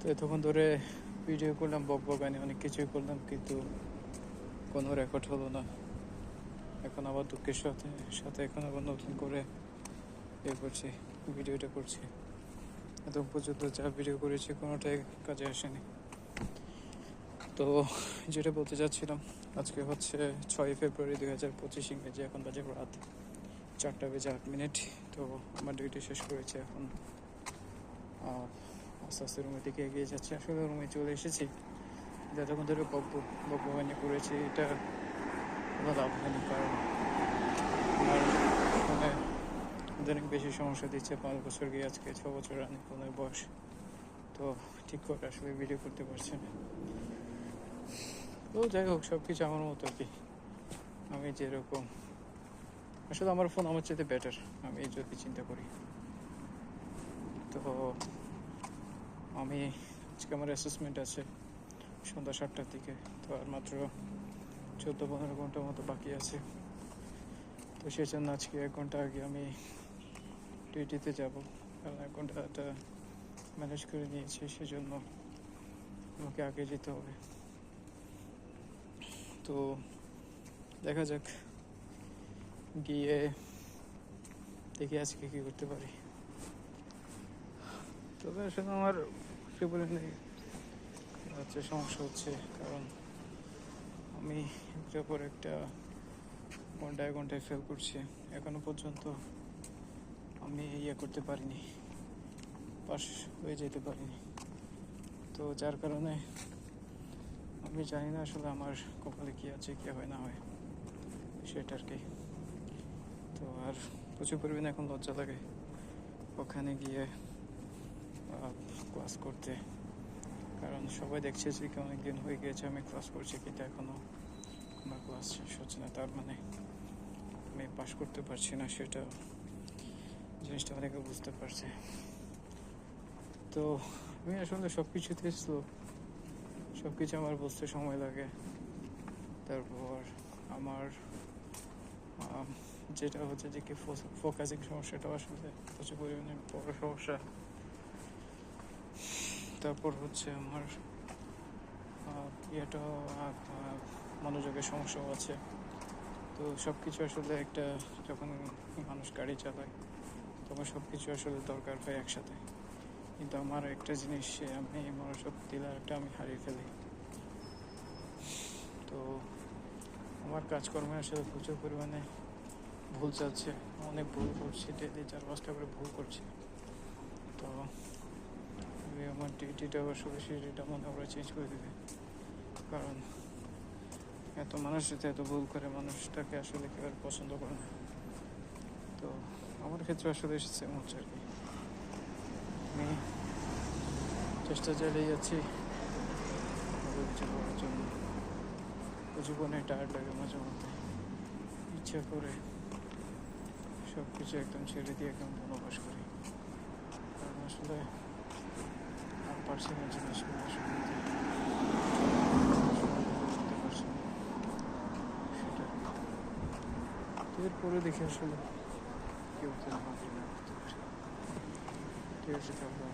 তো এতক্ষণ ধরে ভিডিও করলাম, বকবকানি অনেক কিছুই করলাম, কিন্তু কোনো রেকর্ড হলো না। এখন আবার দুঃখের সাথে সাথে এখন আবার নতুন করে করছি, ভিডিওটা করছি। এত পর্যন্ত যা ভিডিও করেছি কোনোটাই কাজে আসেনি। তো যেটা বলতে চাচ্ছিলাম, আজকে হচ্ছে 6 ফেব্রুয়ারি 2025 ইংরেজি। এখন বাজে রাত 4:08। তো আমার ডিউটি শেষ করেছি, এখন আস্তে আস্তে রুমের দিকে এগিয়ে যাচ্ছি। আসলে রুমে চলে এসেছি, যতক্ষণ ধরে বকবকানি করেছি এটা কোনো লাভ হয়নি, কারণ আমার ফোনে অনেক বেশি সমস্যা দিচ্ছে। 5 বছর গিয়ে আজকে 6 বছর রানিং ফোনের বয়স, তো ঠিক করে আসলে ভিডিও করতে পারছি না। তো যাই হোক, সব কিছু আমার মতো আর কি। আমি যেরকম, আসলে আমার ফোন আমার চাইতে বেটার আমি যদি চিন্তা করি। তো আমি আজকে আমার অ্যাসেসমেন্ট আছে সন্ধ্যা 7টার দিকে, তো আর মাত্র 14-15 ঘন্টার মতো বাকি আছে। তো সেই জন্য আজকে 1 ঘন্টা আগে আমি ডিউটিতে যাব, কারণ 1 ঘন্টাটা ম্যানেজ করে নিয়েছি, সেজন্য আমাকে আগে যেতে হবে। তো দেখা যাক, গিয়ে দেখি আজকে কী করতে পারি। তবে আসলে আমার সে পরিমাণে সমস্যা হচ্ছে, কারণ আমি একটার পর একটা ঘন্টায় ফেল করছি। এখনো পর্যন্ত আমি করতে পারিনি, পাস হয়ে যেতে পারিনি। তো যার কারণে আমি জানি না আসলে আমার কপালে কী আছে, কী হয় না হয় সেটা আর কি। তো আর প্রচুর পরিমাণে এখন লজ্জা লাগে ওখানে গিয়ে ক্লাস করতে, কারণ সবাই দেখছে যে অনেকদিন হয়ে গিয়েছে আমি ক্লাস করছি, কিন্তু এখনও আমার ক্লাস শেষ হচ্ছে না। তার মানে আমি পাস করতে পারছি না, সেটা জিনিসটা অনেকে বুঝতে পারছে। তো আমি আসলে সব কিছুতে স্লো, সব কিছু আমার বুঝতে সময় লাগে। তারপর আমার যেটা হচ্ছে যে কি ফোকাসিং সমস্যাটাও আসলে প্রচুর পরিমাণে বড় সমস্যা। তারপর হচ্ছে আমার মনোযোগের সমস্যাও আছে। তো সব কিছু আসলে একটা, যখন মানুষ গাড়ি চালায় তখন সব কিছু আসলে দরকার হয় একসাথে, কিন্তু আমার একটা জিনিস, আমি মনোযোগ দিলে একটা আমি হারিয়ে ফেলি। তো আমার কাজকর্মে আসলে প্রচুর পরিমাণে ভুল যাচ্ছে, অনেক ভুল করছি, ডেলি 4-5টা করে ভুল করছি। তো আমি আমার ডিউটিটাও আসলে সেটা মনে করে চেঞ্জ করে দেবে, কারণ এত মানুষ যদি এত ভুল করে, মানুষটাকে আসলে কেউ আর পছন্দ করে না। তো আমার ক্ষেত্রে আসলে এসেছে হচ্ছে আর কি, আমি চেষ্টা চালিয়ে যাচ্ছি কিছু করার জন্য। জীবনে টায়ার্ড লাগে মাঝে মধ্যে, ইচ্ছা করে সব কিছু একদম ছেড়ে দিয়ে একদম বনবাস করি, কারণ আসলে আর পারছি না জিনিসগুলো আসলে করতে পারছি না সেটা। তো এরপরে দেখি আসলে কেউ না করতে পারি। ঠিক আছে, তাহলে